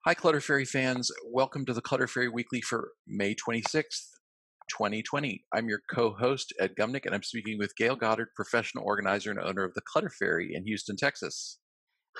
Hi, Clutter Fairy fans. Welcome to the Clutter Fairy Weekly for May 26th, 2020. I'm your co-host, Ed Gumnick, and I'm speaking with Gayle Goddard, professional organizer and owner of the Clutter Fairy in Houston, Texas.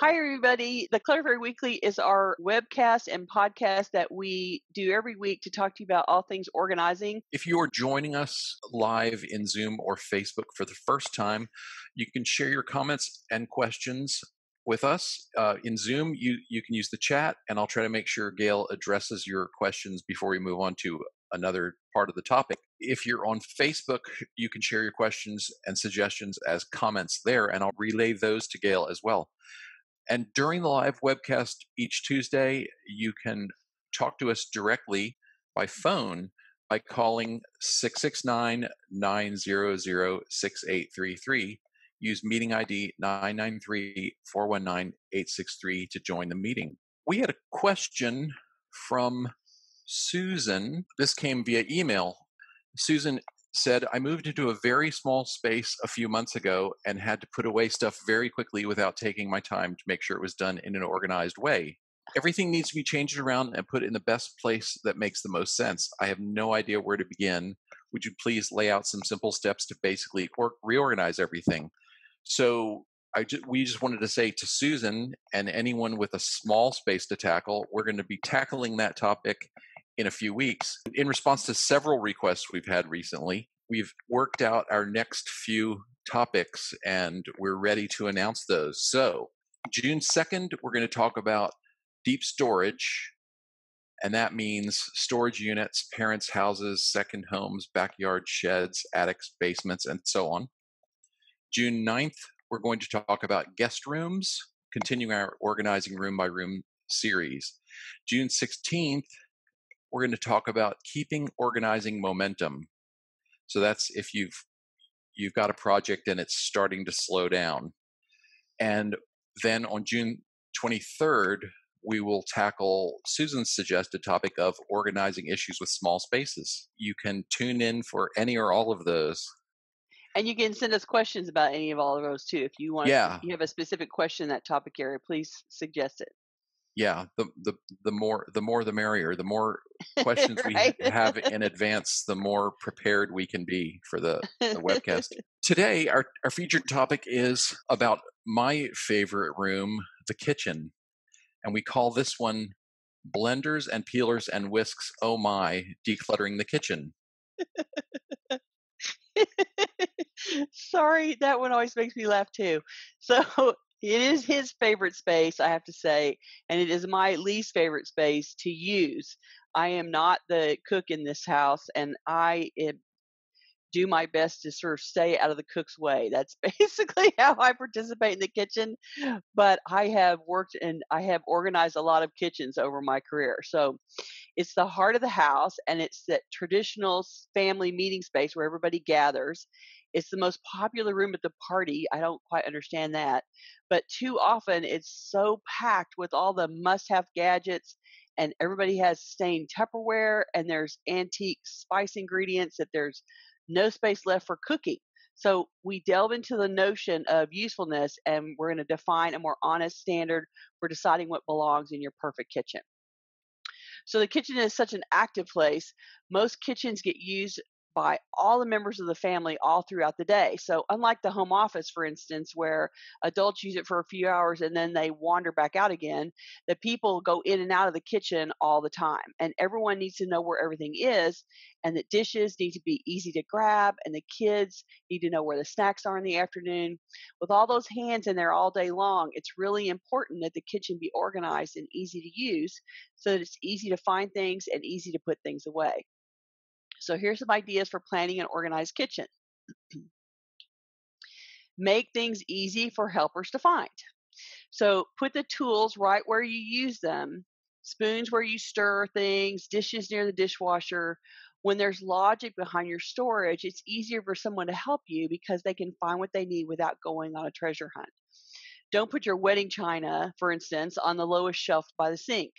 Hi, everybody. The Clutter Fairy Weekly is our webcast and podcast that we do every week to talk to you about all things organizing. If you are joining us live in Zoom or Facebook for the first time, you can share your comments and questions with us. In Zoom, you can use the chat, and I'll try to make sure Gayle addresses your questions before we move on to another part of the topic. If you're on Facebook, you can share your questions and suggestions as comments there, and I'll relay those to Gayle as well. And during the live webcast each Tuesday, you can talk to us directly by phone by calling 669-900-6833. Use meeting ID 993-419-863 to join the meeting. We had a question from Susan. This came via email. Susan said, I moved into a very small space a few months ago and had to put away stuff very quickly without taking my time to make sure it was done in an organized way. Everything needs to be changed around and put in the best place that makes the most sense. I have no idea where to begin. Would you please lay out some simple steps to basically reorganize everything? So we just wanted to say to Susan and anyone with a small space to tackle, we're going to be tackling that topic in a few weeks. In response to several requests we've had recently, we've worked out our next few topics and we're ready to announce those. So June 2nd, we're going to talk about deep storage. And that means storage units, parents' houses, second homes, backyard sheds, attics, basements, and so on. June 9th, we're going to talk about guest rooms, continuing our organizing room by room series. June 16th, we're going to talk about keeping organizing momentum. So that's if you've got a project and it's starting to slow down. And then on June 23rd, we will tackle Susan's suggested topic of organizing issues with small spaces. You can tune in for any or all of those. And you can send us questions about any of all of those too. If you want, Yeah. you have a specific question in that topic area, please suggest it. Yeah, the more the merrier. The more questions we Right? have in advance, the more prepared we can be for the webcast. Today, our featured topic is about my favorite room, the kitchen. And we call this one Blenders and Peelers and Whisks, Oh My, Decluttering the Kitchen. Sorry, that one always makes me laugh too. So it is his favorite space, I have to say, and it is my least favorite space to use. I am not the cook in this house, and do my best to sort of stay out of the cook's way. That's basically how I participate in the kitchen. But I have worked and I have organized a lot of kitchens over my career. So it's the heart of the house, and it's that traditional family meeting space where everybody gathers. It's the most popular room at the party. I don't quite understand that. But too often it's so packed with all the must have gadgets, and everybody has stained Tupperware, and there's antique spice ingredients that there's no space left for cooking. So we delve into the notion of usefulness, and we're going to define a more honest standard for deciding what belongs in your perfect kitchen. So the kitchen is such an active place. Most kitchens get used by all the members of the family all throughout the day. So unlike the home office, for instance, where adults use it for a few hours and then they wander back out again, the people go in and out of the kitchen all the time. And everyone needs to know where everything is, and that dishes need to be easy to grab, and the kids need to know where the snacks are in the afternoon. With all those hands in there all day long, it's really important that the kitchen be organized and easy to use so that it's easy to find things and easy to put things away. So here's some ideas for planning an organized kitchen. Make things easy for helpers to find. So put the tools right where you use them, spoons where you stir things, dishes near the dishwasher. When there's logic behind your storage, it's easier for someone to help you because they can find what they need without going on a treasure hunt. Don't put your wedding china, for instance, on the lowest shelf by the sink.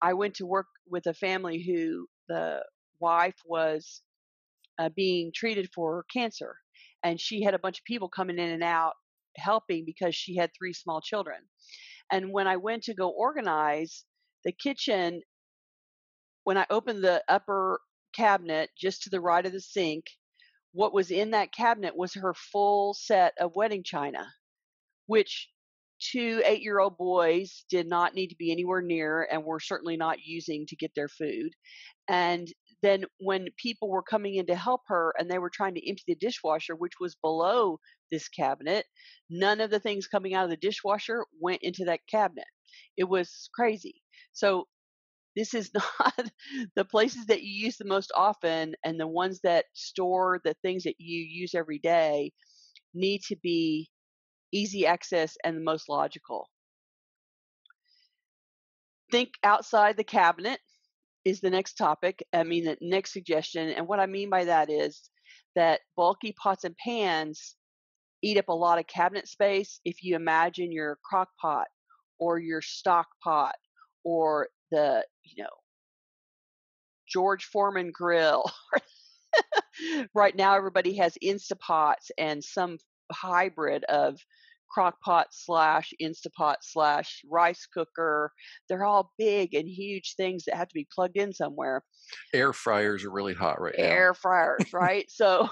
I went to work with a family who the wife was being treated for cancer, and she had a bunch of people coming in and out helping because she had three small children. And when I went to go organize, The kitchen, when I opened the upper cabinet just to the right of the sink, what was in that cabinet was her full set of wedding china, which 2 8-year-old boys did not need to be anywhere near and were certainly not using to get their food. And then when people were coming in to help her and they were trying to empty the dishwasher, which was below this cabinet, none of the things coming out of the dishwasher went into that cabinet. It was crazy. So this is not the places that you use the most often and the ones that store the things that you use every day need to be easy access and the most logical. Think outside the cabinet is the next topic. I mean, the next suggestion. And what I mean by that is that bulky pots and pans eat up a lot of cabinet space. If you imagine your crock pot or your stock pot or the, George Foreman grill. Right now, everybody has Instapots and some hybrid of crock pot slash Instapot slash rice cooker. They're all big and huge things that have to be plugged in somewhere. Air fryers are really hot right now. Air fryers, right? So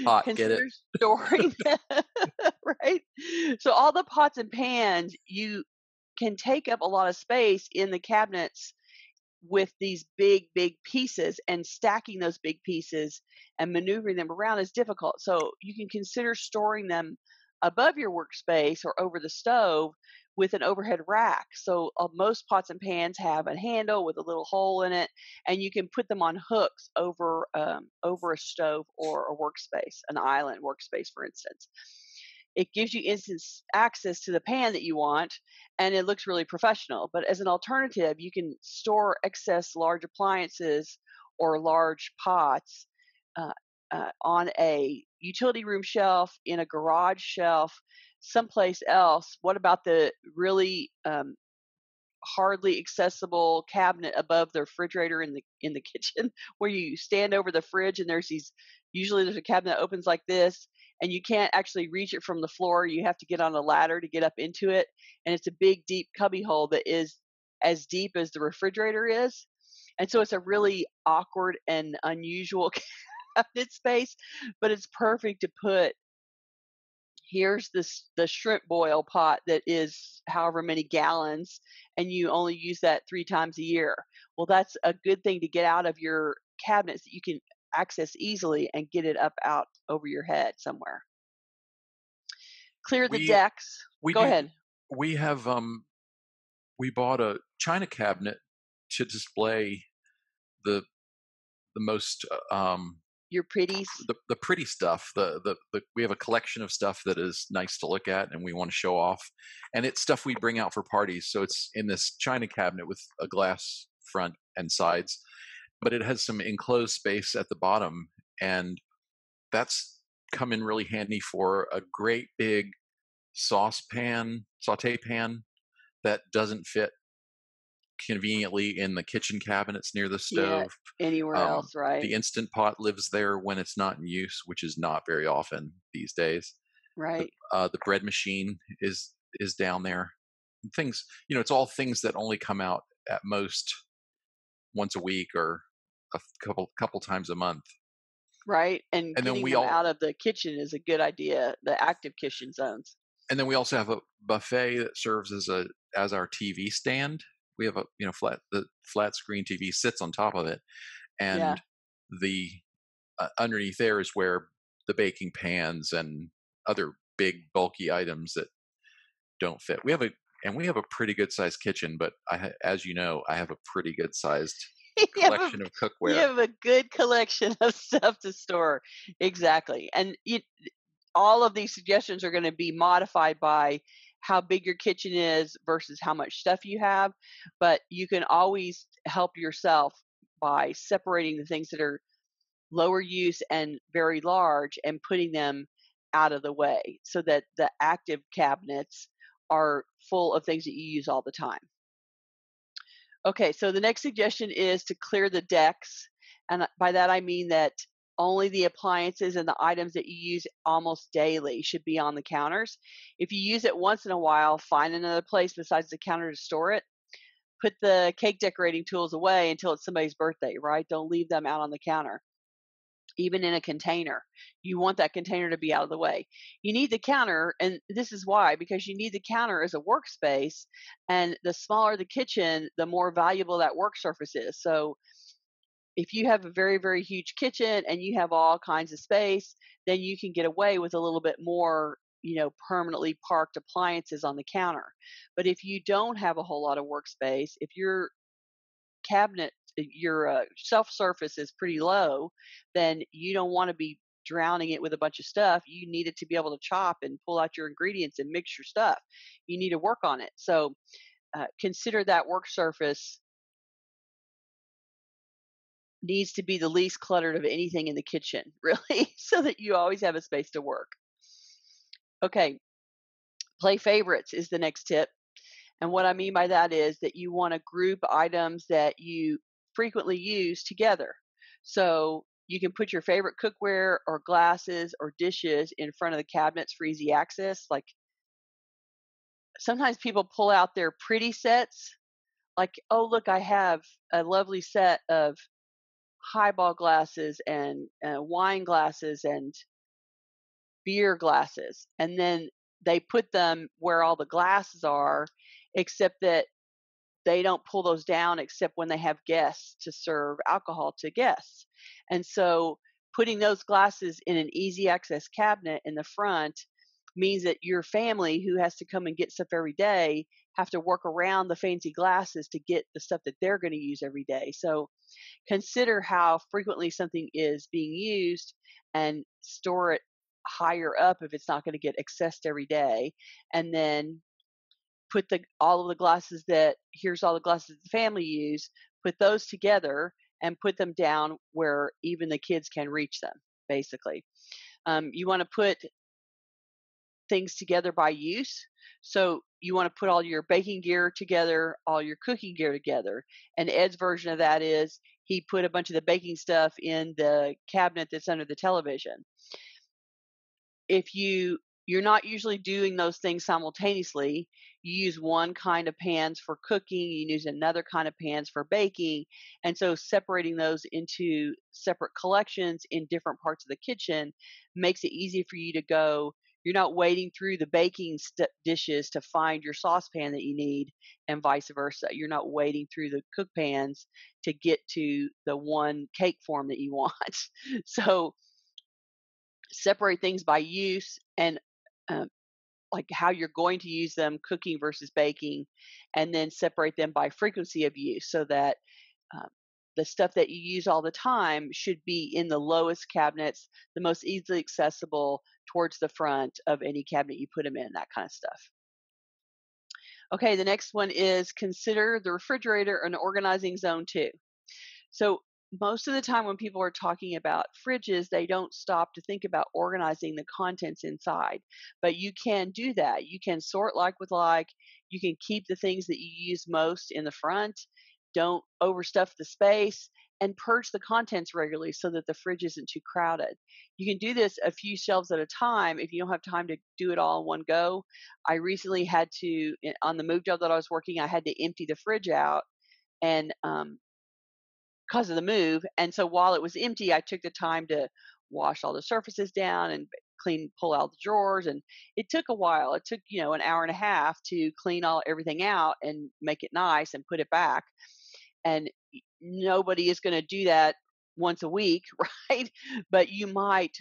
Hot, get it? consider storing them, right? So all the pots and pans, you can take up a lot of space in the cabinets with these big, big pieces, and stacking those big pieces and maneuvering them around is difficult. So you can consider storing them above your workspace or over the stove with an overhead rack. So most pots and pans have a handle with a little hole in it, and you can put them on hooks over over a stove or a workspace, an island workspace, for instance. It gives you instant access to the pan that you want, and it looks really professional. But as an alternative, you can store excess large appliances or large pots uh, on a utility room shelf, in a garage shelf, someplace else. What about the really hardly accessible cabinet above the refrigerator in the kitchen, where you stand over the fridge and there's a cabinet that opens like this, and you can't actually reach it from the floor. You have to get on a ladder to get up into it, and it's a big deep cubby hole that is as deep as the refrigerator is. And so it's a really awkward and unusual cabinet space, but it's perfect to put, here's the shrimp boil pot that is however many gallons, and you only use that 3 times a year. Well, that's a good thing to get out of your cabinets that you can access easily and get it up out over your head somewhere. Clear the We decks. we Go do ahead. we have we bought a china cabinet to display the most Your pretties. the pretty stuff. The we have a collection of stuff that is nice to look at and we want to show off, and it's stuff we bring out for parties. So it's in this china cabinet with a glass front and sides, but it has some enclosed space at the bottom, and that's come in really handy for a great big saute pan that doesn't fit conveniently in the kitchen cabinets near the Yeah. stove. Anywhere else, right? The Instant Pot lives there when it's not in use, which is not very often these days. Right. The bread machine is down there. Things, it's all things that only come out at most once a week or a couple times a month. Right. And And then getting we them all out of the kitchen is a good idea. The active kitchen zones. and then we also have a buffet that serves as our TV stand. We have the flat screen TV sits on top of it, Yeah. and the underneath there is where the baking pans and other big bulky items that don't fit. We have a pretty good sized kitchen, but as you know, I have a pretty good sized you have a collection of you cookware. have a good collection of stuff to store. Exactly. And all of these suggestions are going to be modified by how big your kitchen is versus how much stuff you have, but you can always help yourself by separating the things that are lower use and very large and putting them out of the way so that the active cabinets are full of things that you use all the time. Okay, so the next suggestion is to clear the decks. And by that I mean that only the appliances and the items that you use almost daily should be on the counters. If you use it once in a while, find another place besides the counter to store it. put the cake decorating tools away until it's somebody's birthday, right? Don't leave them out on the counter, even in a container. You want that container to be out of the way. You need the counter, and this is why, because you need the counter as a workspace, and the smaller the kitchen, the more valuable that work surface is. So if you have a very, very huge kitchen and you have all kinds of space, then you can get away with a little bit more, permanently parked appliances on the counter. But if you don't have a whole lot of workspace, if your your shelf surface is pretty low, then you don't want to be drowning it with a bunch of stuff. You need it to be able to chop and pull out your ingredients and mix your stuff. You need to work on it. So consider that work surface needs to be the least cluttered of anything in the kitchen, really, so that you always have a space to work. Okay, play favorites is the next tip. And what I mean by that is that you want to group items that you frequently use together. So you can put your favorite cookware or glasses or dishes in front of the cabinets for easy access. Like sometimes people pull out their pretty sets, like, oh, look, I have a lovely set of highball glasses and wine glasses and beer glasses. And then they put them where all the glasses are, except that they don't pull those down except when they have guests to serve alcohol to guests. And so putting those glasses in an easy access cabinet in the front means that your family who has to come and get stuff every day have to work around the fancy glasses to get the stuff that they're going to use every day. So consider how frequently something is being used and store it higher up if it's not going to get accessed every day. And then put all of the glasses that here's all the glasses the family use, put those together and put them down where even the kids can reach them, basically. You want to put things together by use. So you want to put all your baking gear together, all your cooking gear together. And Ed's version of that is he put a bunch of the baking stuff in the cabinet that's under the television. If you're not usually doing those things simultaneously, you use one kind of pans for cooking, you use another kind of pans for baking, and so separating those into separate collections in different parts of the kitchen makes it easy for you to go. You're not wading through the baking dishes to find your saucepan that you need, and vice versa. You're not wading through the cook pans to get to the one cake form that you want. So separate things by use and um, like how you're going to use them, cooking versus baking, and then separate them by frequency of use so that um, the stuff that you use all the time should be in the lowest cabinets, the most easily accessible towards the front of any cabinet you put them in, that kind of stuff. Okay, the next one is consider the refrigerator an organizing zone too. So most of the time when people are talking about fridges, they don't stop to think about organizing the contents inside. But you can do that. You can sort like with like. You can keep the things that you use most in the front. Don't overstuff the space and purge the contents regularly so that the fridge isn't too crowded. You can do this a few shelves at a time if you don't have time to do it all in one go. I recently had to, on the move job that I was working, I had to empty the fridge out and because of the move. And so while it was empty, I took the time to wash all the surfaces down and pull out the drawers. And it took a while. It took, an hour and a half to clean everything out and make it nice and put it back. And nobody is going to do that once a week, right? But you might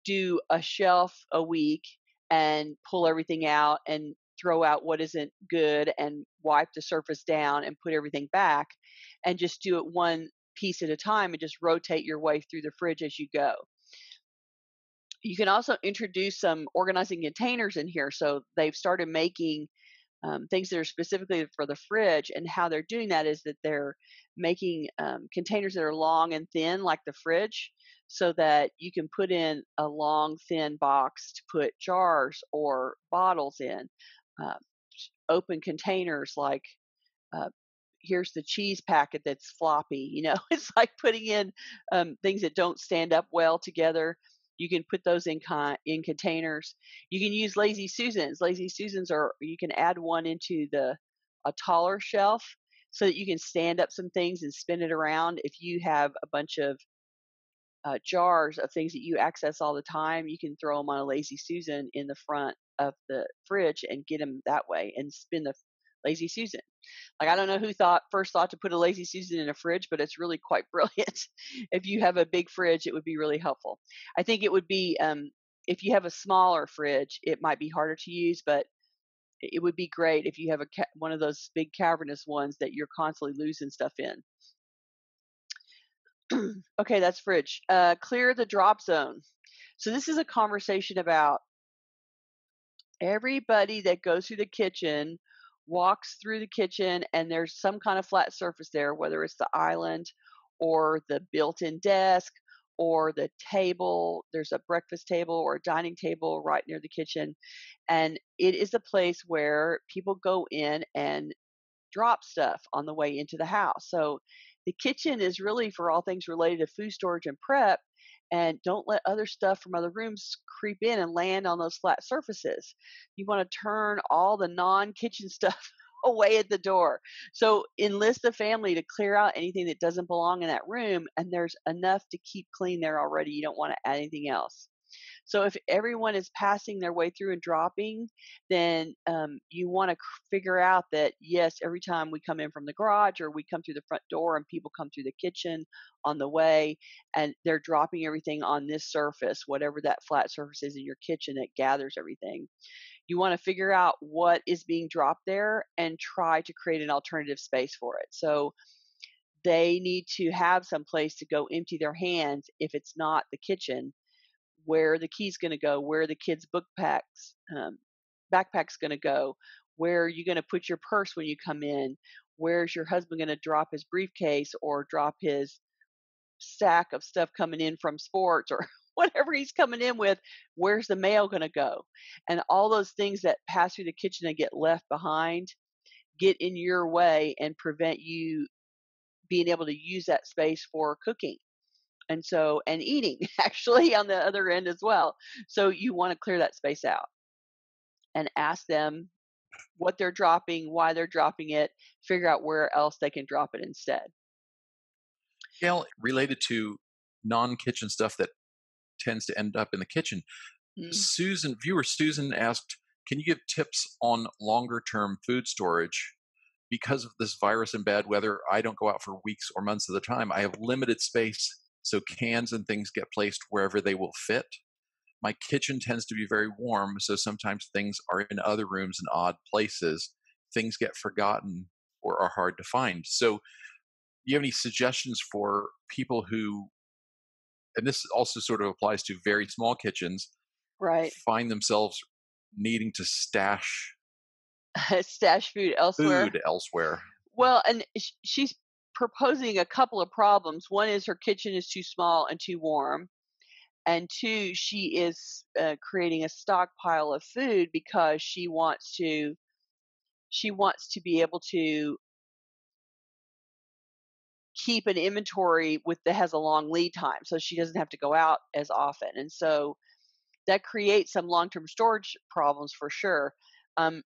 do a shelf a week and pull everything out and throw out what isn't good and wipe the surface down and put everything back and just do it one piece at a time and just rotate your way through the fridge as you go. You can also introduce some organizing containers in here. So they've started making things that are specifically for the fridge, and how they're doing that is that they're making containers that are long and thin like the fridge, so that you can put in a long thin box to put jars or bottles in. uh, Open containers like uh, here's the cheese packet that's floppy. It's like putting in things that don't stand up well together. You can put those in containers. You can use lazy susans. Lazy susans are, you can add one into a taller shelf, so that you can stand up some things and spin it around. If you have a bunch of jars of things that you access all the time, you can throw them on a Lazy Susan in the front of the fridge and get them that way and spin the Lazy Susan. Like, I don't know who first thought to put a Lazy Susan in a fridge, but it's really quite brilliant. If you have a big fridge, it would be really helpful. I think it would be, if you have a smaller fridge, it might be harder to use, but it would be great if you have one of those big cavernous ones that you're constantly losing stuff in. Okay, that's fridge. Clear the drop zone. So this is a conversation about everybody that goes through the kitchen walks through the kitchen and there's some kind of flat surface there, whether it's the island or the built-in desk or the table. There's a breakfast table or a dining table right near the kitchen. And it is a place where people go in and drop stuff on the way into the house. So the kitchen is really for all things related to food storage and prep. And don't let other stuff from other rooms creep in and land on those flat surfaces. You want to turn all the non kitchen stuff away at the door. So enlist the family to clear out anything that doesn't belong in that room. And there's enough to keep clean there already. You don't want to add anything else. So if everyone is passing their way through and dropping, then you want to figure out that, yes, every time we come in from the garage or we come through the front door and people come through the kitchen on the way and they're dropping everything on this surface, whatever that flat surface is in your kitchen that gathers everything. You want to figure out what is being dropped there and try to create an alternative space for it. So they need to have some place to go empty their hands if it's not the kitchen, where the key's going to go, where the kids' backpack's going to go, where are you going to put your purse when you come in, where's your husband going to drop his briefcase or drop his sack of stuff coming in from sports or whatever he's coming in with, where's the mail going to go? And all those things that pass through the kitchen and get left behind get in your way and prevent you being able to use that space for cooking and eating actually on the other end as well. So you want to clear that space out and ask them what they're dropping, why they're dropping it, figure out where else they can drop it instead. Gail, related to non-kitchen stuff that tends to end up in the kitchen, Mm. viewer Susan asked, can you give tips on longer term food storage? Because of this virus and bad weather, I don't go out for weeks or months at a time. I have limited space, so cans and things get placed wherever they will fit. My kitchen tends to be very warm, so sometimes things are in other rooms in odd places. Things get forgotten or are hard to find. So, do you have any suggestions for people who, and this also sort of applies to very small kitchens, Right. find themselves needing to stash Stash food elsewhere. food elsewhere? Well, and she's proposing a couple of problems. One is her kitchen is too small and too warm. And two, she is creating a stockpile of food because she wants to be able to keep an inventory that has a long lead time, so she doesn't have to go out as often. And so that creates some long-term storage problems for sure. Um,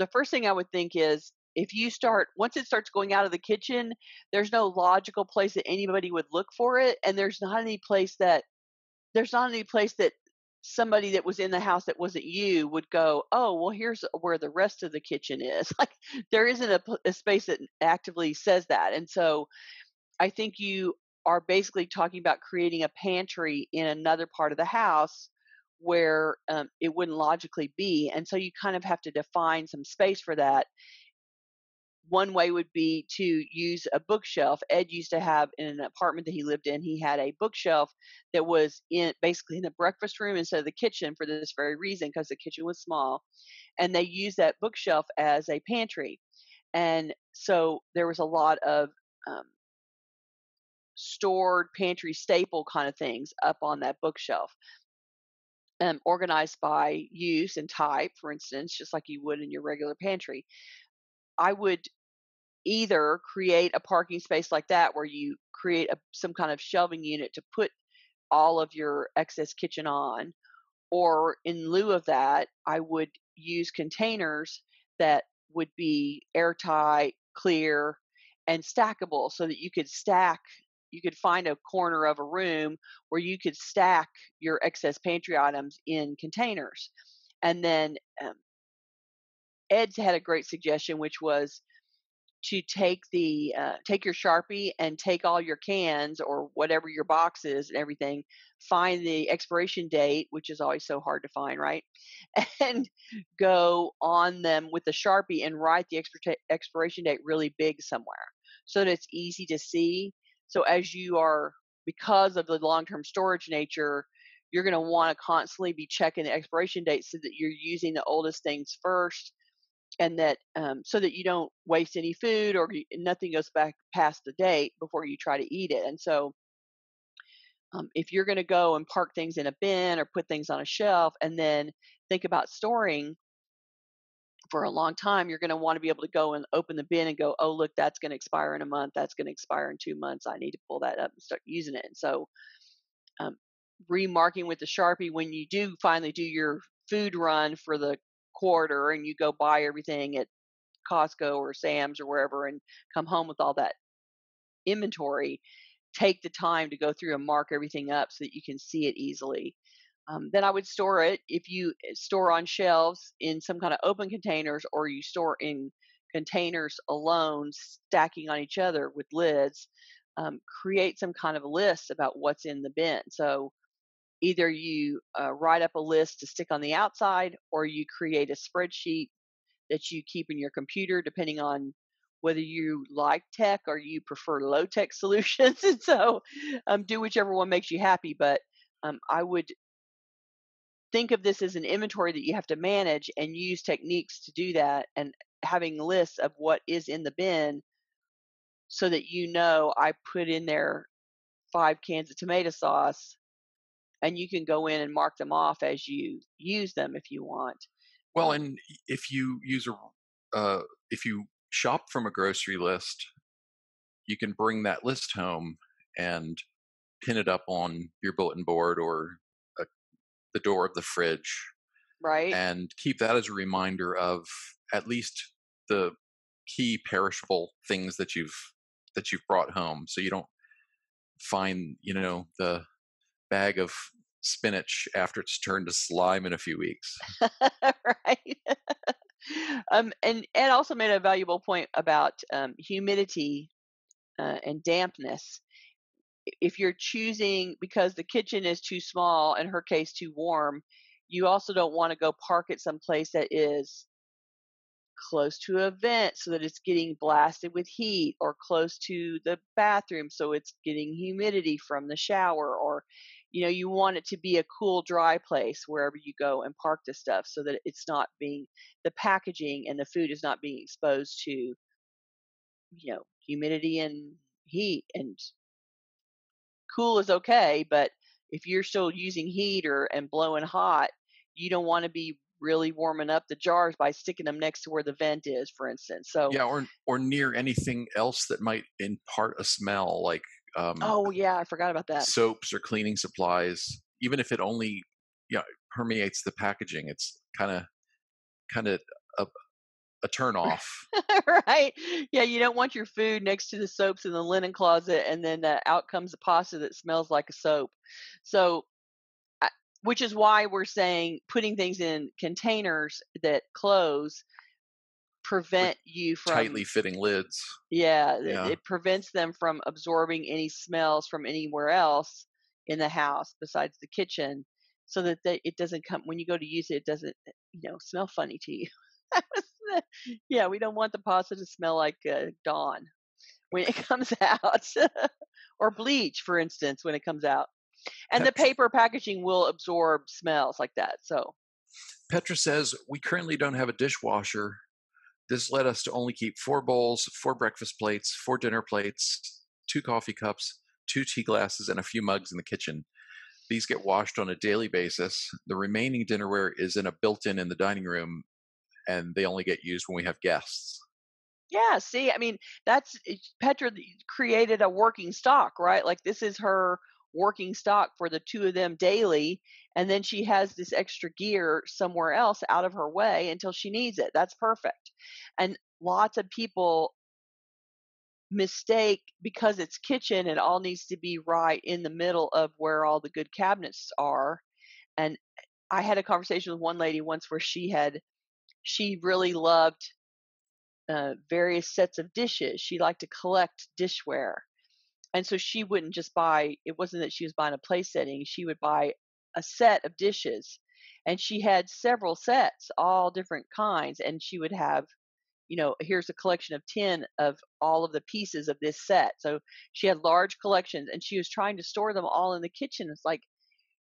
the first thing I would think is if you start once it starts going out of the kitchen, there's no logical place that anybody would look for it, and there's not any place that somebody that was in the house that wasn't you would go, "Oh, well, here's where the rest of the kitchen is." Like, there isn't a space that actively says that. And so I think you are basically talking about creating a pantry in another part of the house where it wouldn't logically be. And so you kind of have to define some space for that. One way would be to use a bookshelf. Ed used to have in an apartment that he lived in, he had a bookshelf that was basically in the breakfast room instead of the kitchen for this very reason, because the kitchen was small. And they used that bookshelf as a pantry. And so there was a lot of um, stored pantry staple kind of things up on that bookshelf, organized by use and type, for instance, just like you would in your regular pantry. I would either create a parking space like that where you create some kind of shelving unit to put all of your excess kitchen on, or in lieu of that, I would use containers that would be airtight, clear, and stackable so that you could find a corner of a room where you could stack your excess pantry items in containers. And then Ed's had a great suggestion, which was to take your Sharpie and take all your cans or whatever your box is and everything, find the expiration date, which is always so hard to find, right? And go on them with the Sharpie and write the expiration date really big somewhere so that it's easy to see. So as you are, because of the long-term storage nature, you're going to want to constantly be checking the expiration date so that you're using the oldest things first, and that so that you don't waste any food or nothing goes back past the date before you try to eat it. And so if you're going to go and park things in a bin or put things on a shelf and then think about storing for a long time, you're going to want to be able to go and open the bin and go, oh, look, that's going to expire in a month, that's going to expire in 2 months, I need to pull that up and start using it. And so um, remarking with the Sharpie when you do finally do your food run for the quarter and you go buy everything at Costco or Sam's or wherever and come home with all that inventory, take the time to go through and mark everything up so that you can see it easily. Then I would store it, if you store on shelves, in some kind of open containers, or you store in containers alone, stacking on each other with lids. Create some kind of a list about what's in the bin. So either you write up a list to stick on the outside, or you create a spreadsheet that you keep in your computer, depending on whether you like tech or you prefer low tech solutions. And so do whichever one makes you happy. But I would think of this as an inventory that you have to manage and use techniques to do that, and having lists of what is in the bin so that I put in there 5 cans of tomato sauce, and you can go in and mark them off as you use them if you want. Well, Um, and if you use if you shop from a grocery list, you can bring that list home and pin it up on your bulletin board or uh, the door of the fridge, right? and keep that as a reminder of at least the key perishable things that you've brought home, so you don't find the bag of spinach after it's turned to slime in a few weeks. Right. And Ed also made a valuable point about humidity and dampness. If you're choosing, because the kitchen is too small, in her case too warm, you also don't want to go park it someplace that is close to a vent so that it's getting blasted with heat, or close to the bathroom so it's getting humidity from the shower, or you want it to be a cool dry place wherever you go and park the stuff so that it's not being, the packaging and the food is not being exposed to humidity and heat. And cool is okay, but if you're still using heat or and blowing hot, you don't want to be really warming up the jars by sticking them next to where the vent is, for instance. So, Yeah, or near anything else that might impart a smell, like um, oh yeah, I forgot about that. soaps or cleaning supplies. Even if it only permeates the packaging, it's kind of a, a turn off. Right? Yeah, you don't want your food next to the soaps in the linen closet, and then out comes a pasta that smells like a soap. So, I- which is why we're saying putting things in containers that close With prevent you tightly from, fitting lids. yeah, Yeah. it prevents them from absorbing any smells from anywhere else in the house besides the kitchen, so that it doesn't come, when you go to use it, it doesn't, smell funny to you. Yeah, we don't want the pasta to smell like Dawn when it comes out, or bleach, for instance, when it comes out. And the Petra, paper packaging will absorb smells like that. So, Petra says, we currently don't have a dishwasher. This led us to only keep 4 bowls, 4 breakfast plates, 4 dinner plates, 2 coffee cups, 2 tea glasses, and a few mugs in the kitchen. These get washed on a daily basis. The remaining dinnerware is in a built-in the dining room, and they only get used when we have guests. yeah, see, I mean, Petra created a working stock, right? Like, this is her working stock for the two of them daily, and then she has this extra gear somewhere else out of her way until she needs it. That's perfect. And lots of people mistake because it's kitchen, it all needs to be right in the middle of where all the good cabinets are. And I had a conversation with one lady once where she really loved various sets of dishes. She liked to collect dishware. And so she wouldn't just buy, it wasn't that she was buying a place setting, she would buy a set of dishes. And she had several sets, all different kinds. And she would have, here's a collection of 10 of all of the pieces of this set. So she had large collections and she was trying to store them all in the kitchen. It's like,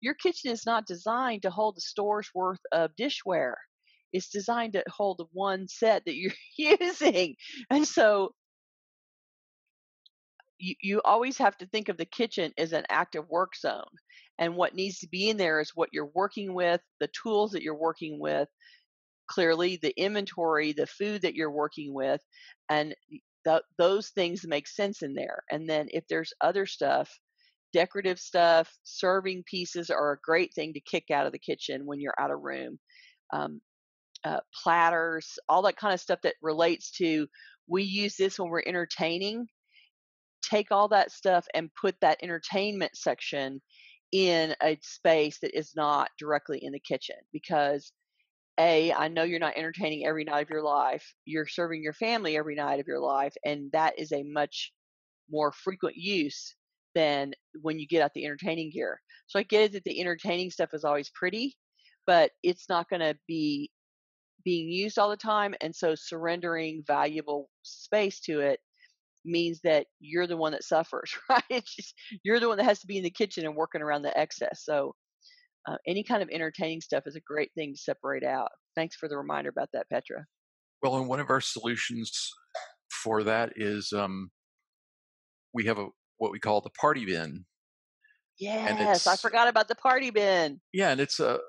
your kitchen is not designed to hold a store's worth of dishware. It's designed to hold the one set that you're using. And so you always have to think of the kitchen as an active work zone. And what needs to be in there is what you're working with, the tools that you're working with, clearly the inventory, the food that you're working with, and those things make sense in there. And then if there's other stuff, decorative stuff, serving pieces are a great thing to kick out of the kitchen when you're out of room. Um, Platters, all that kind of stuff that relates to, we use this when we're entertaining. Take all that stuff and put that entertainment section in a space that is not directly in the kitchen, because I know you're not entertaining every night of your life. You're serving your family every night of your life, and that is a much more frequent use than when you get out the entertaining gear. So I get it that the entertaining stuff is always pretty, but it's not going to be being used all the time. And so surrendering valuable space to it means that you're the one that suffers, right? It's just, you're the one that has to be in the kitchen and working around the excess. So any kind of entertaining stuff is a great thing to separate out. Thanks for the reminder about that, Petra. Well, and one of our solutions for that is we have what we call the party bin, and Yes, I forgot about the party bin. and it's a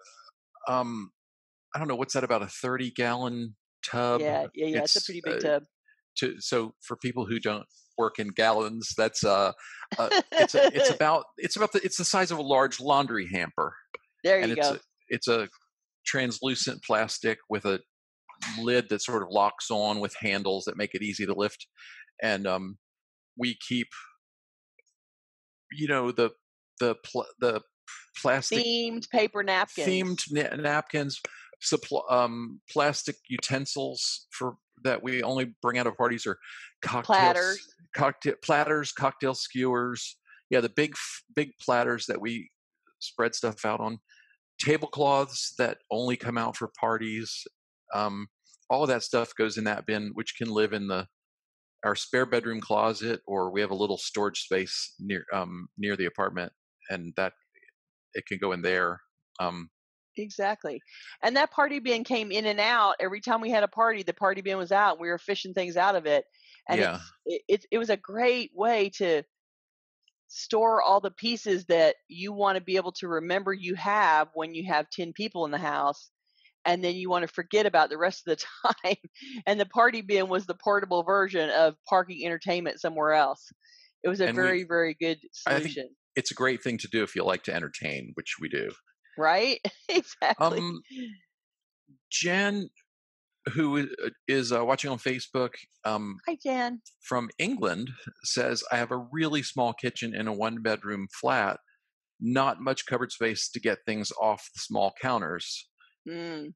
I don't know, what's that, about a 30-gallon tub. Yeah. It's a It's pretty big tub. so for people who don't work in gallons, that's it's the size of a large laundry hamper, There and you go. it's a translucent plastic with a lid that sort of locks on with handles that make it easy to lift. And we keep, the the plastic Themed paper napkins. napkins, plastic utensils for that we only bring out of parties, or Platters. cocktail platters, cocktail skewers. Yeah, the big platters that we spread stuff out on. Tablecloths that only come out for parties. Um, all of that stuff goes in that bin, which can live in our spare bedroom closet, or we have a little storage space near the apartment, and that it can go in there. Um, Exactly. And that party bin came in and out every time we had a party. The party bin was out. We were fishing things out of it, and yeah, it was a great way to store all the pieces that you want to be able to remember you have when you have 10 people in the house, and then you want to forget about the rest of the time. And the party bin was the portable version of parking entertainment somewhere else. It was a and very, very good I think solution. it's a great thing to do if you like to entertain, which we do. Right? Exactly. Um, Jen, who is watching on Facebook, Hi, Jan. from England, says, I have a really small kitchen in a 1-bedroom flat, not much cupboard space to get things off the small counters. Mm.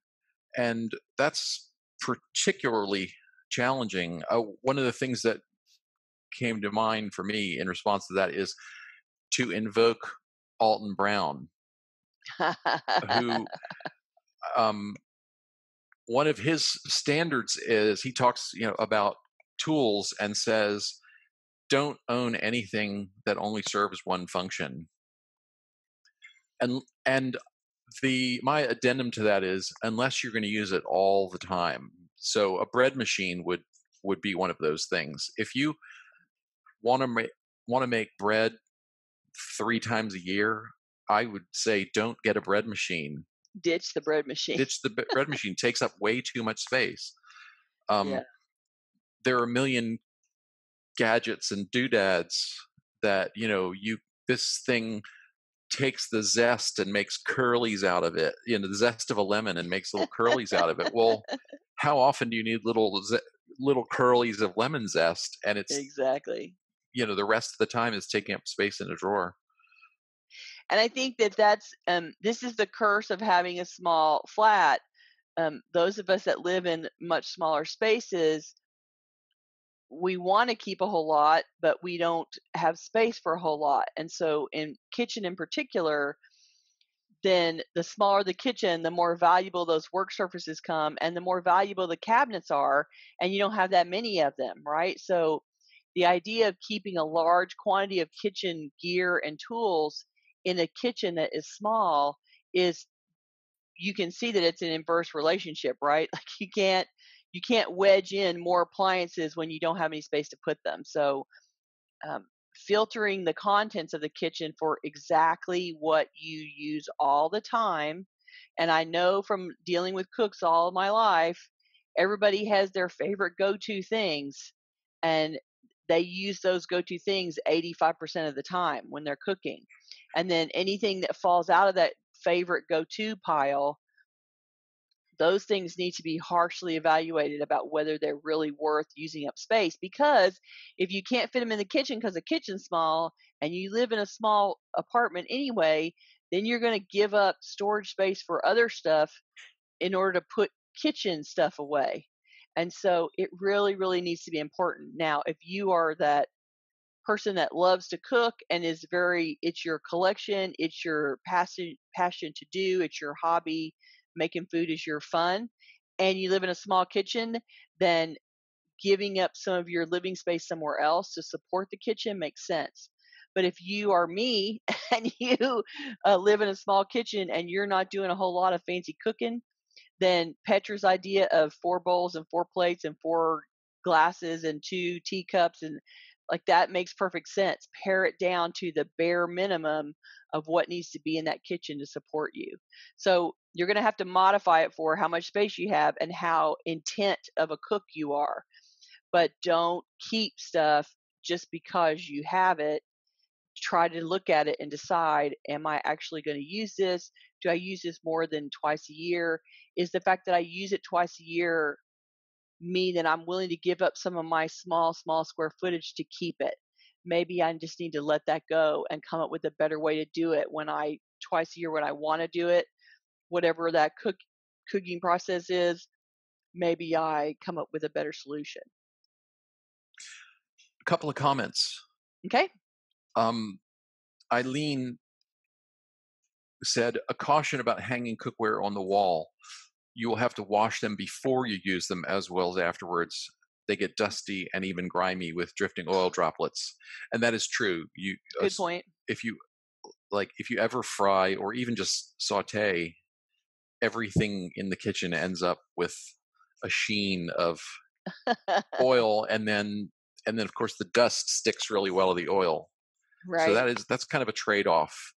And that's particularly challenging. One of the things that came to mind for me in response to that is to invoke Alton Brown, who one of his standards is, he talks about tools and says, don't own anything that only serves one function. And my addendum to that is, unless you're going to use it all the time. So a bread machine would be one of those things. If you want to make bread 3 times a year, I would say don't get a bread machine. Ditch the bread machine. Ditch the bread machine. Takes up way too much space. Yeah. There are a million gadgets and doodads that this thing takes the zest and makes curlies out of it. The zest of a lemon and makes little curlies out of it. Well, how often do you need little little curlies of lemon zest, and it's, Exactly. the rest of the time is taking up space in a drawer. And I think that this is the curse of having a small flat. Those of us that live in much smaller spaces, we want to keep a whole lot, but we don't have space for a whole lot. And so, in kitchen in particular, then the smaller the kitchen, the more valuable those work surfaces come, and the more valuable the cabinets are. And you don't have that many of them, right? So, the idea of keeping a large quantity of kitchen gear and tools in a kitchen that is small is, you can see that it's an inverse relationship, right? Like you can't wedge in more appliances when you don't have any space to put them. So filtering the contents of the kitchen for exactly what you use all the time. And I know from dealing with cooks all of my life, everybody has their favorite go-to things, and they use those go-to things 85% of the time when they're cooking. And then anything that falls out of that favorite go-to pile, those things need to be harshly evaluated about whether they're really worth using up space. Because if you can't fit them in the kitchen because the kitchen's small and you live in a small apartment anyway, then you're going to give up storage space for other stuff in order to put kitchen stuff away. And so it really, really needs to be important. Now, if you are that person that loves to cook and is very, it's your collection, it's your passion to do, it's your hobby, making food is your fun, and you live in a small kitchen, then giving up some of your living space somewhere else to support the kitchen makes sense. But if you are me and you live in a small kitchen and you're not doing a whole lot of fancy cooking, then Petra's idea of 4 bowls and 4 plates and 4 glasses and 2 teacups and like that makes perfect sense. Pare it down to the bare minimum of what needs to be in that kitchen to support you. So you're going to have to modify it for how much space you have and how intent of a cook you are. But don't keep stuff just because you have it. Try to look at it and decide, am I actually going to use this? Do I use this more than twice a year? Is the fact that I use it twice a year mean that I'm willing to give up some of my small square footage to keep it? Maybe I just need to let that go and come up with a better way to do it when I twice a year when I want to do it, whatever that cooking process is, maybe I come up with a better solution. A couple of comments. Okay? Um, Eileen said, a caution about hanging cookware on the wall. You will have to wash them before you use them as well as afterwards. They get dusty and even grimy with drifting oil droplets. And that is true. Good point. If you ever fry or even just saute, everything in the kitchen ends up with a sheen of oil, and then of course the dust sticks really well to the oil. So Right. that's kind of a trade-off.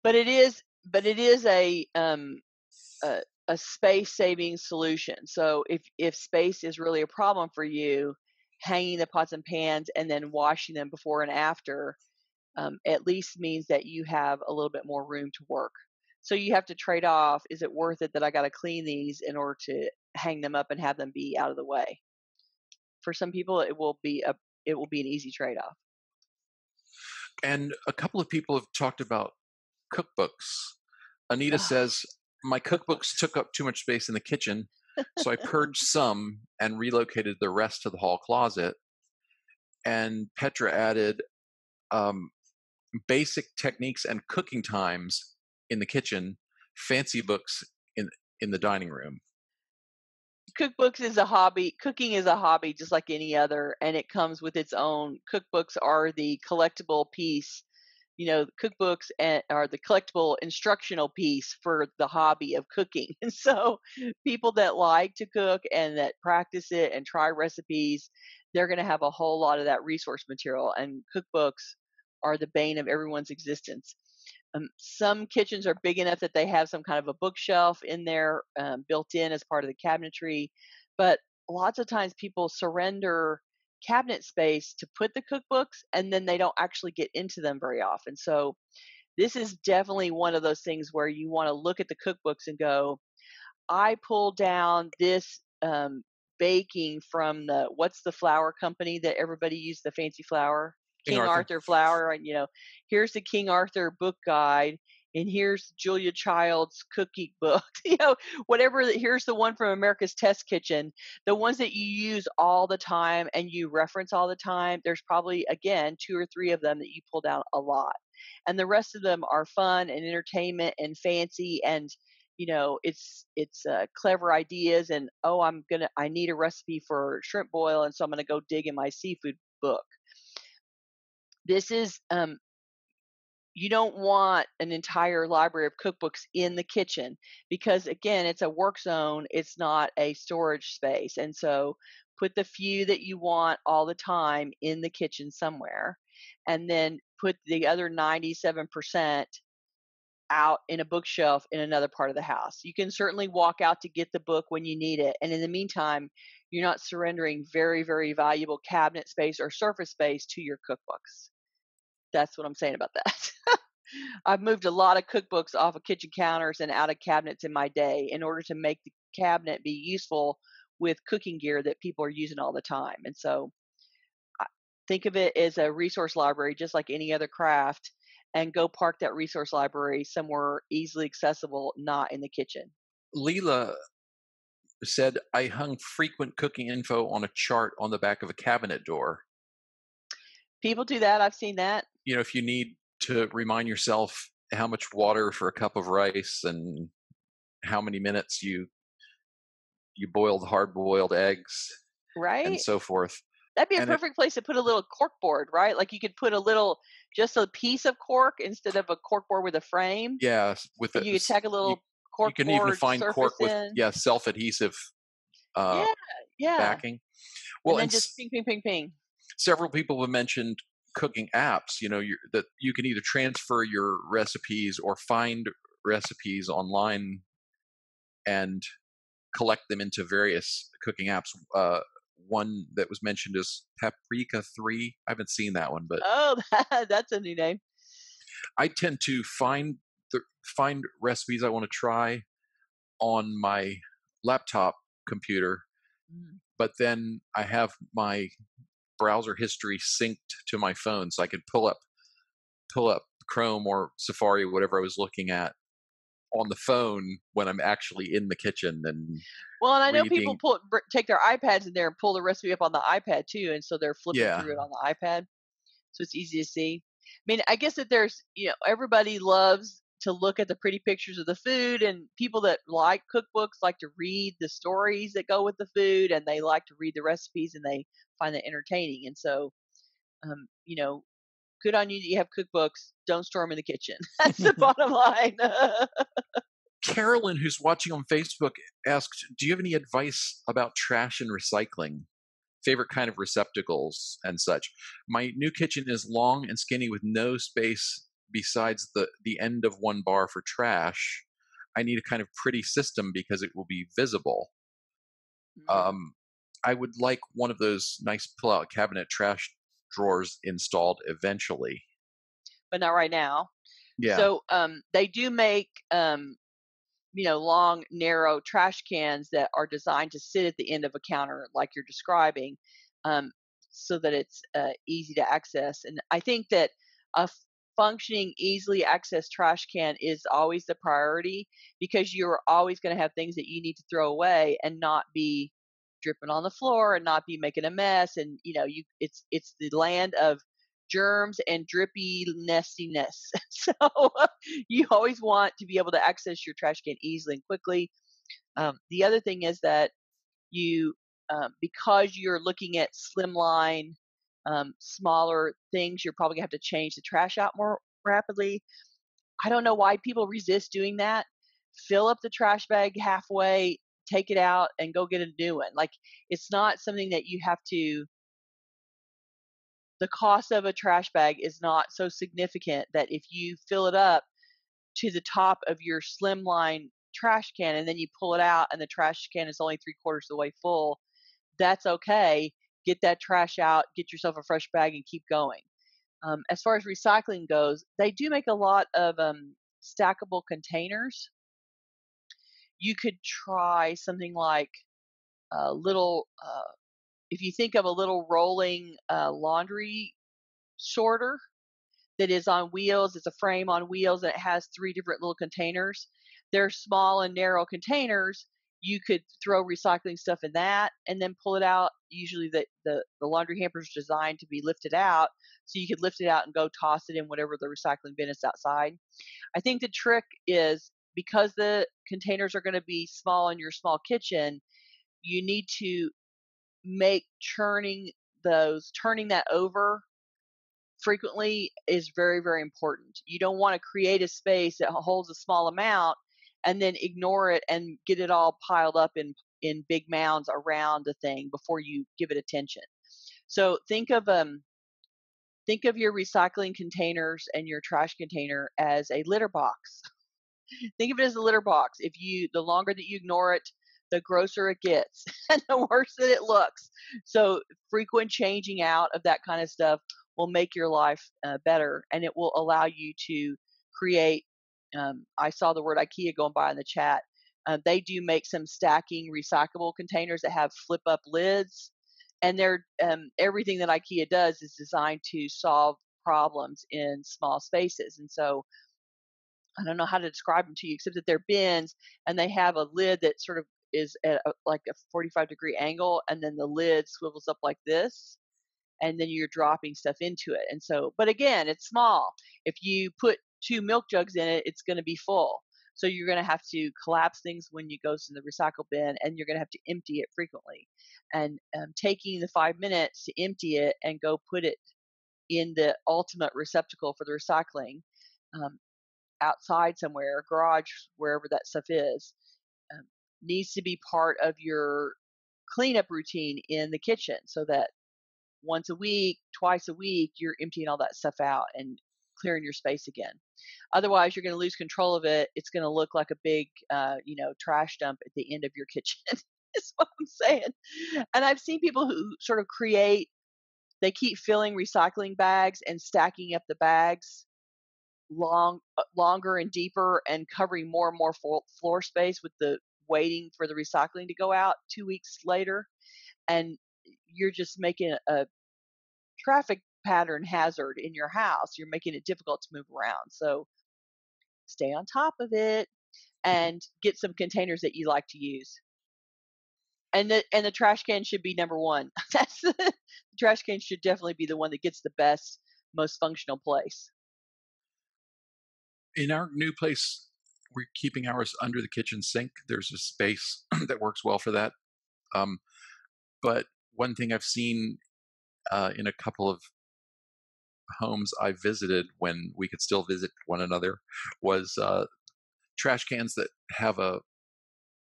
But it is a space saving solution. So if space is really a problem for you, hanging the pots and pans and then washing them before and after at least means that you have a little bit more room to work. So you have to trade off, is it worth it that I got to clean these in order to hang them up and have them be out of the way? For some people it will be an easy trade off. And a couple of people have talked about cookbooks. Anita says, my cookbooks took up too much space in the kitchen, so I purged some and relocated the rest to the hall closet. And Petra added, basic techniques and cooking times in the kitchen, fancy books in the dining room. Cookbooks is a hobby. Cooking is a hobby just like any other, and it comes with its own. Cookbooks are the collectible piece. Cookbooks are the collectible instructional piece for the hobby of cooking. And so people that like to cook and that practice it and try recipes, they're going to have a whole lot of that resource material, and cookbooks are the bane of everyone's existence. Some kitchens are big enough that they have some kind of a bookshelf in there built in as part of the cabinetry, but lots of times people surrender cabinet space to put the cookbooks and then they don't actually get into them very often. So this is definitely one of those things where you want to look at the cookbooks and go, I pulled down this baking from what's the flour company that everybody used, the fancy flour? King King Arthur. Arthur flour, and, here's the King Arthur book guide, and here's Julia Child's cookie book, whatever. Here's the one from America's Test Kitchen, the ones that you use all the time and you reference all the time. There's probably, again, 2 or 3 of them that you pull down a lot. And the rest of them are fun and entertainment and fancy, and it's clever ideas, and I need a recipe for shrimp boil, and so I'm gonna go dig in my seafood book. This is You don't want an entire library of cookbooks in the kitchen, because again, it's a work zone, it's not a storage space. And so put the few that you want all the time in the kitchen somewhere, and then put the other 97% out in a bookshelf in another part of the house. You can certainly walk out to get the book when you need it. And in the meantime, you're not surrendering very, very valuable cabinet space or surface space to your cookbooks. That's what I'm saying about that. I've moved a lot of cookbooks off of kitchen counters and out of cabinets in my day in order to make the cabinet be useful with cooking gear that people are using all the time. And so think of it as a resource library, just like any other craft, and go park that resource library somewhere easily accessible, not in the kitchen. Leela said, I hung frequent cooking info on a chart on the back of a cabinet door. People do that. I've seen that. If you need to remind yourself how much water for a cup of rice and how many minutes you boiled hard-boiled eggs and Right? so forth. That'd be a And if perfect place to put a little cork board, right? Like you could put just a piece of cork instead of a cork board with a frame, yeah, and you could tack a you little you cork can even board find cork surface with in. self-adhesive uh, Yeah, yeah. backing. And Well, then just ping, ping, ping, ping. several people have mentioned cooking apps. That you can either transfer your recipes or find recipes online and collect them into various cooking apps. One that was mentioned is Paprika 3. I haven't seen that one, but Oh, that's a new name. I tend to find recipes I want to try on my laptop computer, Mm. but then I have my browser history synced to my phone, so I could pull up Chrome or Safari, whatever I was looking at, on the phone when I'm actually in the kitchen and Well, and I know people reading. take their iPads in there and pull the recipe up on the iPad too, and so they're flipping Yeah, through it on the iPad, so it's easy to see. I mean, I guess that everybody loves to look at the pretty pictures of the food, and people that like cookbooks like to read the stories that go with the food, and they like to read the recipes, and they find that entertaining. And so, um, you know, good on you that you have cookbooks. Don't store them in the kitchen. That's the bottom line. Carolyn, who's watching on Facebook, asked, "Do you have any advice about trash and recycling? Favorite kind of receptacles and such? My new kitchen is long and skinny with no space besides the end of one bar for trash. I need a kind of pretty system because it will be visible. Mm, Um, I would like one of those nice pull-out cabinet trash drawers installed eventually." but not right now. Yeah, So they do make long, narrow trash cans that are designed to sit at the end of a counter, like you're describing, um, so that it's easy to access. And I think that a functioning, easily accessed trash can is always the priority, because you're always going to have things that you need to throw away and not be dripping on the floor and not be making a mess. And it's the land of germs and drippy nestiness. So you always want to be able to access your trash can easily and quickly. The other thing is that because you're looking at slimline, smaller things, you're probably gonna have to change the trash out more rapidly. I don't know why people resist doing that. Fill up the trash bag halfway, take it out, and go get a new one. Like, it's not something that you have to. The cost of a trash bag is not so significant that if you fill it up to the top of your slimline trash can and then you pull it out and the trash can is only 3/4 of the way full, that's okay. Get that trash out, get yourself a fresh bag, and keep going. As far as recycling goes, they do make a lot of stackable containers. You could try something like little, if you think of a little rolling laundry sorter that is on wheels, it's a frame on wheels and it has three different little containers. They're small and narrow containers. You could throw recycling stuff in that and then pull it out. Usually the laundry hamper is designed to be lifted out. So you could lift it out and go toss it in whatever the recycling bin is outside. I think the trick is because the containers are going to be small in your small kitchen, you need to make turning that over frequently is very, very important. You don't want to create a space that holds a small amount and then ignore it and get it all piled up in big mounds around the thing before you give it attention. So think of your recycling containers and your trash container as a litter box. Think of it as a litter box. The longer that you ignore it, the grosser it gets and the worse that it looks. So frequent changing out of that kind of stuff will make your life better, and it will allow you to create. I saw the word IKEA going by in the chat. They do make some stacking recyclable containers that have flip up lids, and they're everything that IKEA does is designed to solve problems in small spaces. And so I don't know how to describe them to you except that they're bins and they have a lid that sort of is at like a 45-degree angle, and then the lid swivels up like this, and then you're dropping stuff into it. And so, but again, it's small. If you put two milk jugs in it, it's going to be full. So you're going to have to collapse things when you go to the recycle bin, and you're going to have to empty it frequently. And taking the 5 minutes to empty it and go put it in the ultimate receptacle for the recycling, um, outside somewhere, garage, wherever that stuff is, um, needs to be part of your cleanup routine in the kitchen so that once a week, twice a week, you're emptying all that stuff out and clearing your space again. Otherwise, you're going to lose control of it. It's going to look like a big, trash dump at the end of your kitchen. Is what I'm saying. And I've seen people who sort of they keep filling recycling bags and stacking up the bags longer and deeper and covering more and more floor space with the waiting for the recycling to go out 2 weeks later. And you're just making a traffic pattern hazard in your house. You're making it difficult to move around. So stay on top of it and get some containers that you like to use. And the trash can should be number one. The trash can should definitely be the one that gets the best, most functional place. In our new place, we're keeping ours under the kitchen sink. There's a space that works well for that. But one thing I've seen in a couple of homes I visited when we could still visit one another was trash cans that have a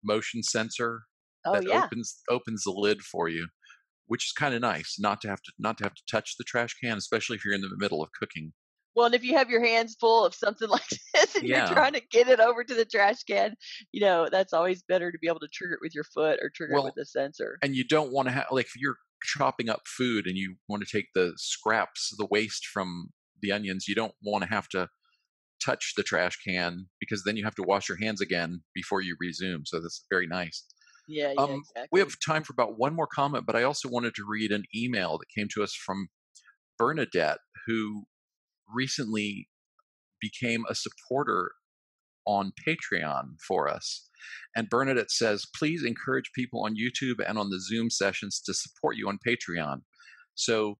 motion sensor Oh that yeah. opens the lid for you, which is kind of nice not to have to touch the trash can, especially if you're in the middle of cooking. Well, and if you have your hands full of something like this and you're Yeah. trying to get it over to the trash can, that's always better to be able to trigger it with your foot or trigger it with Well, a sensor. and you don't want to have, like, if you're chopping up food and you want to take the scraps, the waste from the onions, you don't want to have to touch the trash can because then you have to wash your hands again before you resume. So that's very nice. Yeah, yeah, We have exactly. time for about one more comment, but I also wanted to read an email that came to us from Bernadette, who recently became a supporter on Patreon for us. And Bernadette says, please encourage people on YouTube and on the Zoom sessions to support you on Patreon. So,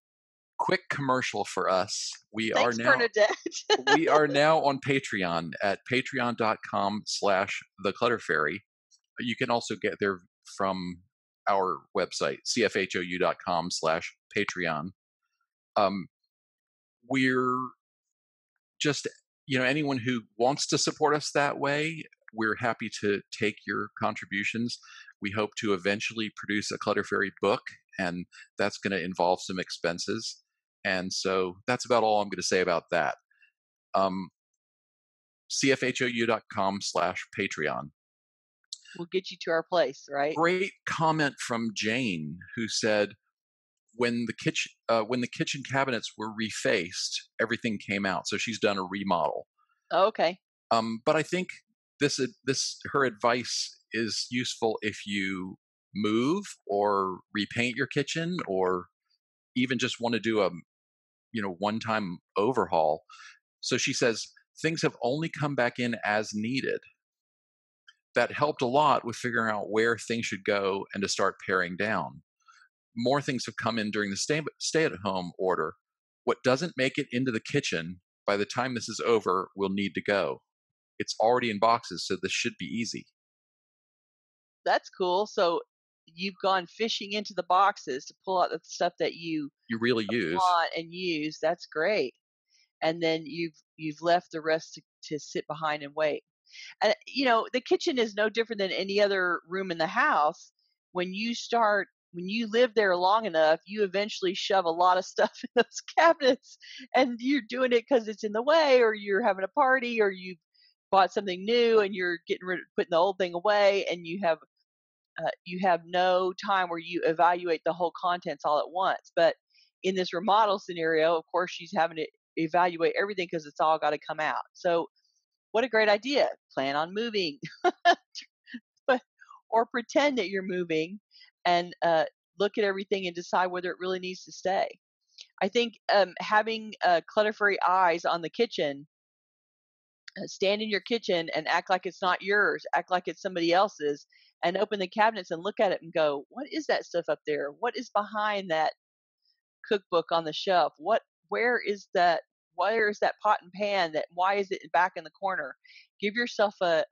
quick commercial for us. We are Thanks, now Bernadette. we are now on Patreon at patreon.com/the Clutter Fairy. You can also get there from our website, cfhou.com/Patreon. We're just, anyone who wants to support us that way, we're happy to take your contributions. We hope to eventually produce a Clutter Fairy book, and that's going to involve some expenses. And so that's about all I'm going to say about that. cfhou.com/Patreon. We'll get you to our place, right? Great comment from Jane, who said, when the kitchen cabinets were refaced, everything came out. So she's done a remodel. Okay. But I think this her advice is useful if you move or repaint your kitchen, or even just want to do a one-time overhaul. So she says things have only come back in as needed. That helped a lot with figuring out where things should go and to start paring down. More things have come in during the stay at home order. What doesn't make it into the kitchen by the time this is over will need to go. It's already in boxes, so this should be easy. That's cool. So you've gone fishing into the boxes to pull out the stuff that you You really use. want and use. That's great. And then you've left the rest to sit behind and wait. And the kitchen is no different than any other room in the house. When you live there long enough, you eventually shove a lot of stuff in those cabinets, and you're doing it because it's in the way, or you're having a party, or you've bought something new and you're getting rid of putting the old thing away, and you have no time where you evaluate the whole contents all at once. But in this remodel scenario, of course, she's having to evaluate everything because it's all got to come out. So, what a great idea! Plan on moving, but or pretend that you're moving, and look at everything and decide whether it really needs to stay. I think having clutter free eyes on the kitchen, stand in your kitchen and act like it's not yours, act like it's somebody else's, and open the cabinets and look at it and go, what is that stuff up there? What is behind that cookbook on the shelf? Where is that? Where is that pot and pan? Why is it back in the corner? Give yourself an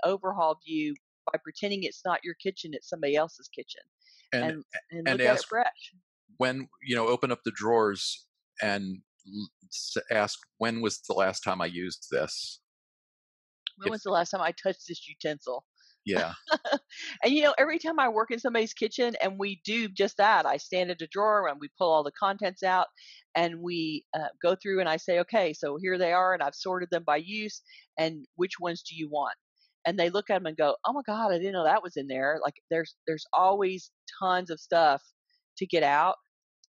overhaul view by pretending it's not your kitchen, it's somebody else's kitchen, and and and and look at it ask fresh. when, open up the drawers and ask, when was the last time I used this? When If was the last time I touched this utensil? Yeah. And every time I work in somebody's kitchen and we do just that, I stand at a drawer and we pull all the contents out, and we go through and I say, okay, so here they are, and I've sorted them by use, and which ones do you want? And they look at them and go, oh my God, I didn't know that was in there. Like there's always tons of stuff to get out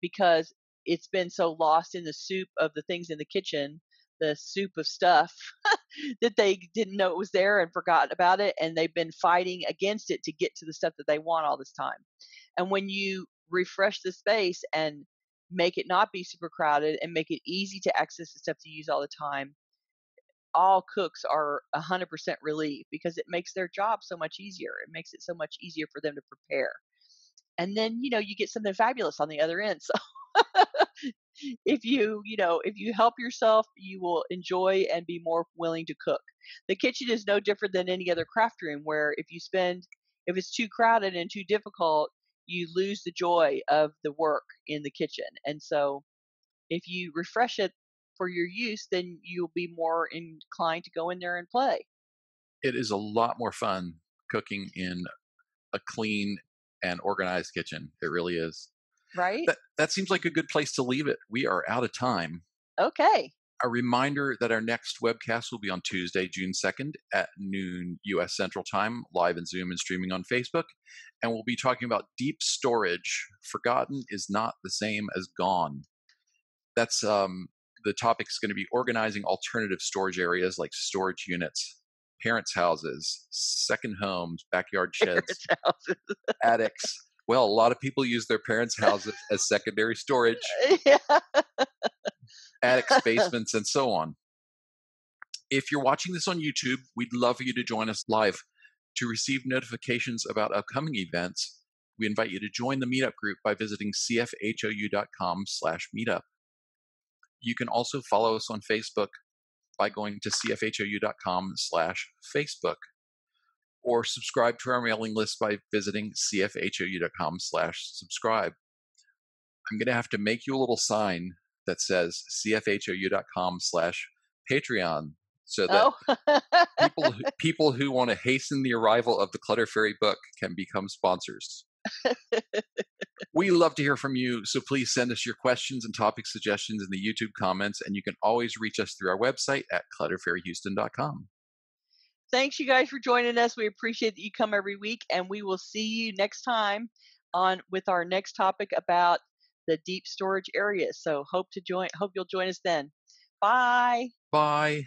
because it's been so lost in the soup of the things in the kitchen, the soup of stuff, that they didn't know it was there and forgot about it, and they've been fighting against it to get to the stuff that they want all this time. And when you refresh the space and make it not be super crowded and make it easy to access the stuff to use all the time, all cooks are 100% relieved because it makes their job so much easier. It makes it so much easier for them to prepare. And then, you get something fabulous on the other end. So if you help yourself, you will enjoy and be more willing to cook. The kitchen is no different than any other craft room where if it's too crowded and too difficult, you lose the joy of the work in the kitchen. And so if you refresh it for your use, then you'll be more inclined to go in there and play, It is a lot more fun cooking in a clean and organized kitchen. It really is. right? That seems like a good place to leave it. We are out of time. Okay. A reminder that our next webcast will be on Tuesday, June 2nd at noon US Central Time, live in Zoom and streaming on Facebook. And we'll be talking about deep storage. Forgotten is not the same as gone. That's the topic is going to be organizing alternative storage areas like storage units, parents' houses, second homes, backyard sheds, Parents' houses. attics. Well, a lot of people use their parents' houses as secondary storage, Yeah. attics, basements, and so on. If you're watching this on YouTube, we'd love for you to join us live. To receive notifications about upcoming events, we invite you to join the meetup group by visiting cfhou.com/meetup. You can also follow us on Facebook by going to cfhou.com/Facebook, or subscribe to our mailing list by visiting cfhou.com/subscribe. I'm going to have to make you a little sign that says cfhou.com/Patreon, so that Oh. people who want to hasten the arrival of the Clutter Fairy book can become sponsors. We love to hear from you, so please send us your questions and topic suggestions in the YouTube comments, and you can always reach us through our website at clutterfairyhouston.com. Thanks, you guys, for joining us. We appreciate that you come every week, and we will see you next time on with our next topic about the deep storage areas. So hope you'll join us then. Bye. Bye.